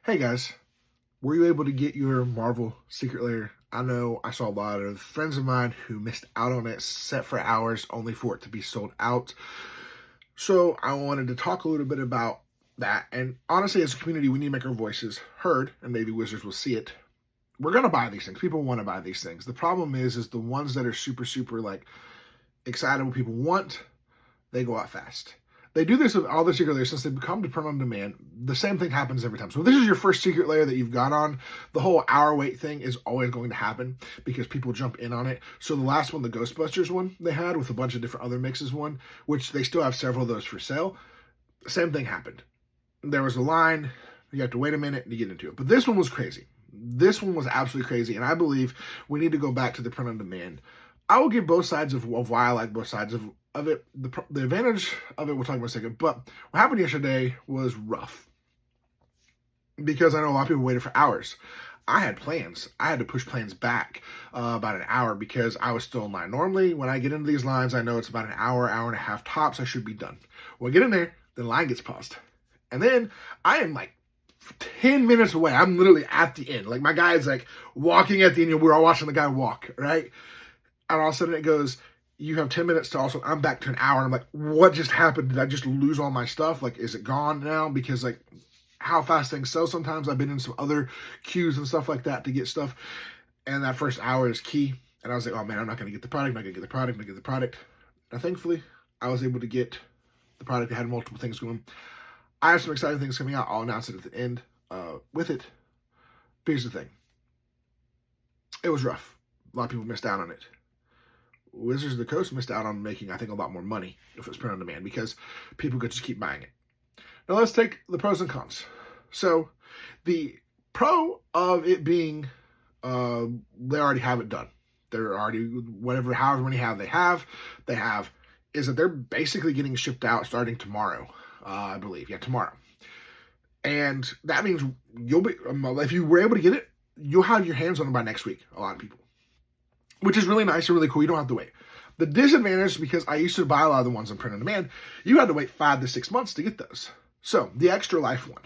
Hey guys, were you able to get your Marvel Secret Lair? I know I saw a lot of friends of mine who missed out on it, set for hours only for it to be sold out. So I wanted to talk a little bit about that. And honestly, as a community, we need to make our voices heard, and maybe Wizards will see it. We're gonna buy these things. People want to buy these things. The problem is the ones that are super like excited what people want, they go out fast. They do this with all the Secret Lairs since they become to print on demand. The same thing happens every time. So if this is your first Secret Lair that you've got on, the whole hour wait thing is always going to happen because people jump in on it. So the last one, the Ghostbusters one they had with a bunch of different other mixes one, which they still have several of those for sale, same thing happened. There was a line, you have to wait a minute to get into it. But this one was crazy. This one was absolutely crazy, and I believe we need to go back to the print on demand. I will give both sides of why I like both sides of it. The advantage of it, we'll talk about in a second. But what happened yesterday was rough because I know a lot of people waited for hours. I had plans. I had to push plans back about an hour because I was still in line. Normally, when I get into these lines, I know it's about an hour and a half tops. I should be done. When I get in there, the line gets paused. And then I am like 10 minutes away. I'm literally at the end. Like my guy is like walking at the end. We're all watching the guy walk, right? And all of a sudden it goes, you have 10 minutes to also, I'm back to an hour. And I'm like, what just happened? Did I just lose all my stuff? Like, is it gone now? Because like how fast things sell sometimes. I've been in some other queues and stuff like that to get stuff. And that first hour is key. And I was like, oh man, I'm not going to get the product. I'm not going to get the product. I'm not going to get the product. Now, thankfully, I was able to get the product. I had multiple things going. I have some exciting things coming out. I'll announce it at the end with it. But here's the thing. It was rough. A lot of people missed out on it. Wizards of the Coast missed out on making, I think, a lot more money if it was print on demand because people could just keep buying it. Now let's take the pros and cons. So the pro of it being, they already have it done. They're already, however many they have, is that they're basically getting shipped out starting tomorrow, I believe. Yeah, tomorrow. And that means you'll be, if you were able to get it, you'll have your hands on them by next week, a lot of people. Which is really nice and really cool. You don't have to wait. The disadvantage, because I used to buy a lot of the ones on print on demand, you had to wait 5 to 6 months to get those. So the Extra Life one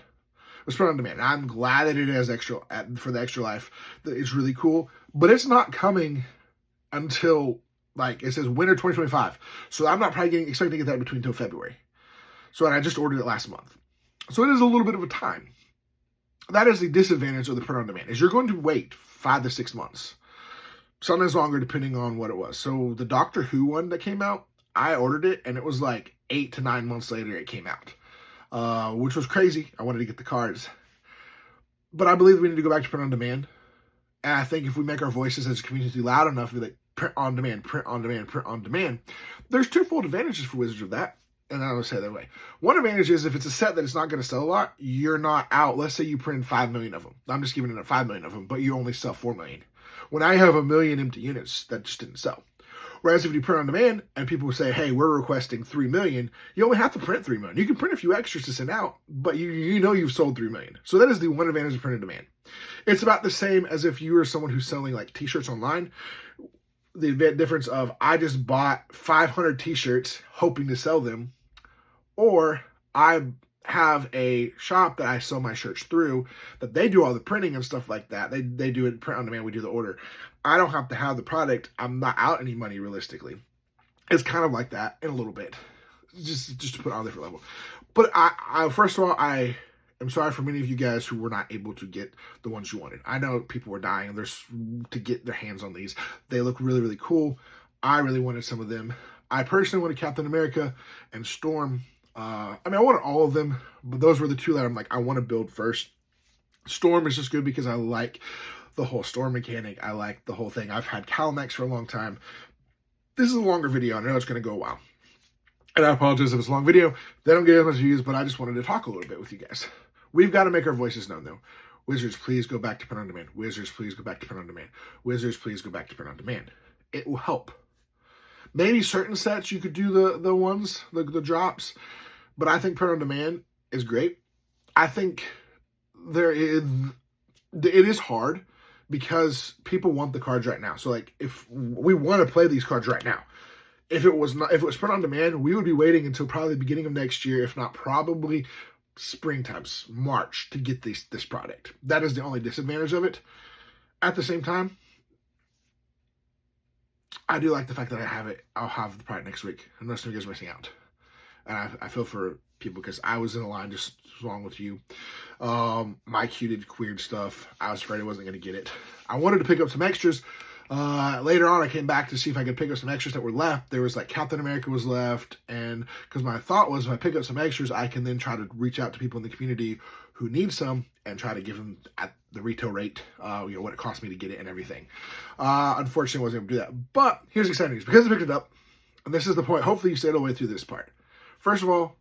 was print on demand. I'm glad that it is extra for the Extra Life. It's really cool, but it's not coming until like it says winter 2025. So I'm not probably expecting to get that until February. So I just ordered it last month. So it is a little bit of a time. That is the disadvantage of the print on demand is you're going to wait 5 to 6 months. Sometimes longer depending on what it was. So the Doctor Who one that came out, I ordered it and it was like 8 to 9 months later it came out, which was crazy. I wanted to get the cards. But I believe we need to go back to print on demand. And I think if we make our voices as a community loud enough, we like print on demand, print on demand, print on demand. There's twofold advantages for Wizards of that. And I would say that way. One advantage is if it's a set that it's not going to sell a lot, you're not out. Let's say you print 5 million of them. I'm just giving it 5 million of them, but you only sell 4 million. When I have 1 million empty units that just didn't sell. Whereas if you print on demand and people say, hey, we're requesting 3 million, you only have to print 3 million. You can print a few extras to send out, but you know you've sold 3 million. So that is the one advantage of print on demand. It's about the same as if you were someone who's selling like t-shirts online. The difference of I just bought 500 t-shirts hoping to sell them, or I have a shop that I sell my shirts through that they do all the printing and stuff like that. They do it print on demand. We do the order. I don't have to have the product. I'm not out any money realistically. It's kind of like that in a little bit, just to put it on a different level. But I first of all, I am sorry for many of you guys who were not able to get the ones you wanted. I know people were dying to get their hands on these. They look really, really cool. I really wanted some of them. I personally wanted Captain America and Storm. I wanted all of them, but those were the two that I'm like, I want to build first. Storm is just good because I like the whole Storm mechanic. I like the whole thing. I've had Calmex for a long time. This is a longer video. I know it's going to go a while. And I apologize if it's a long video. They don't get as much views, but I just wanted to talk a little bit with you guys. We've got to make our voices known, though. Wizards, please go back to print on demand. Wizards, please go back to print on demand. Wizards, please go back to print on demand. It will help. Maybe certain sets you could do the ones, the drops. But I think print on demand is great. I think it is hard because people want the cards right now. So like if we want to play these cards right now, if it was print on demand, we would be waiting until probably the beginning of next year, if not probably springtime's March to get this product. That is the only disadvantage of it. At the same time, I do like the fact that I'll have the product next week, unless you guys are missing out. And I feel for people because I was in a line just along with you. My Q did weird stuff. I was afraid I wasn't going to get it. I wanted to pick up some extras. Later on, I came back to see if I could pick up some extras that were left. There was like Captain America was left, and because my thought was if I pick up some extras, I can then try to reach out to people in the community who need some and try to give them at the retail rate, what it cost me to get it and everything. Unfortunately, I wasn't able to do that. But here's the exciting news. Because I picked it up, and this is the point. Hopefully, you stayed all the way through this part. First of all,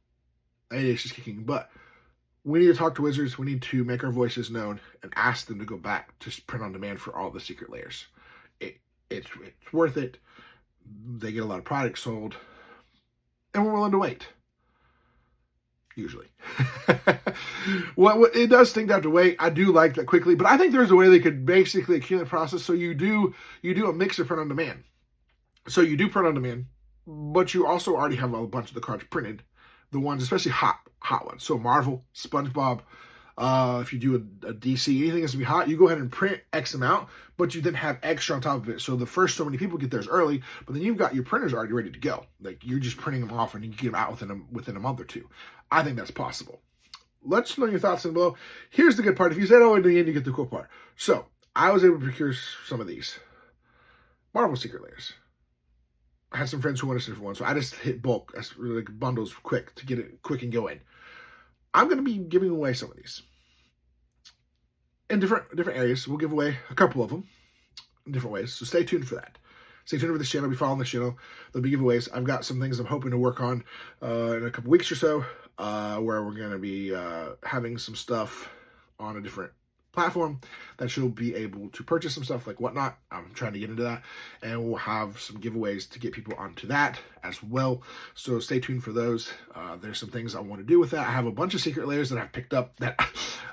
ADHD is kicking butt. We need to talk to Wizards. We need to make our voices known and ask them to go back to print on demand for all the secret layers. It's worth it. They get a lot of products sold, and we're willing to wait. Usually. Well, it does stink to have to wait. I do like that quickly, but I think there's a way they could basically accumulate the process. So you do a mix of print on demand. So you do print on demand, but you also already have a bunch of the cards printed. The ones, especially hot ones. So Marvel, SpongeBob, if you do a DC, anything that's going to be hot, you go ahead and print X amount, but you then have extra on top of it. So the first so many people get theirs early, but then you've got your printers already ready to go. Like, you're just printing them off and you can get them out within a month or two. I think that's possible. Let's know your thoughts down below. Here's the good part. If you said, oh, in the end, you get the cool part. So I was able to procure some of these Marvel Secret Layers. I had some friends who wanted different ones, so I just hit bulk, like bundles quick to get it quick and go in. I'm going to be giving away some of these in different areas. We'll give away a couple of them in different ways, so stay tuned for that. Stay tuned for this channel. Be following this channel. There'll be giveaways. I've got some things I'm hoping to work on in a couple weeks or so, where we're going to be having some stuff on a different platform that you'll be able to purchase some stuff like whatnot. I'm trying to get into that, and we'll have some giveaways to get people onto that as well. So stay tuned for those. There's some things I want to do with that. I have a bunch of secret layers that I've picked up that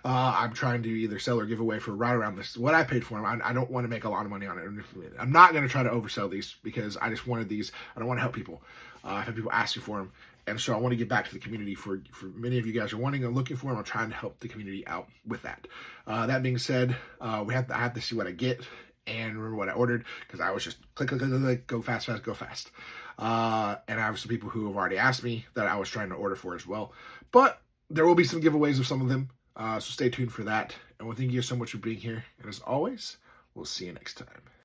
I'm trying to either sell or give away for right around this what I paid for them. I don't want to make a lot of money on it. I'm not going to try to oversell these because I just wanted these. I don't want to help people. I've had people asking for them. And so I want to get back to the community for many of you guys are wanting and looking for them. I'm trying to help the community out with that. That being said, I have to see what I get and remember what I ordered because I was just click, go fast, go fast. And I have some people who have already asked me that I was trying to order for as well. But there will be some giveaways of some of them. So stay tuned for that. And well, thank you so much for being here. And as always, we'll see you next time.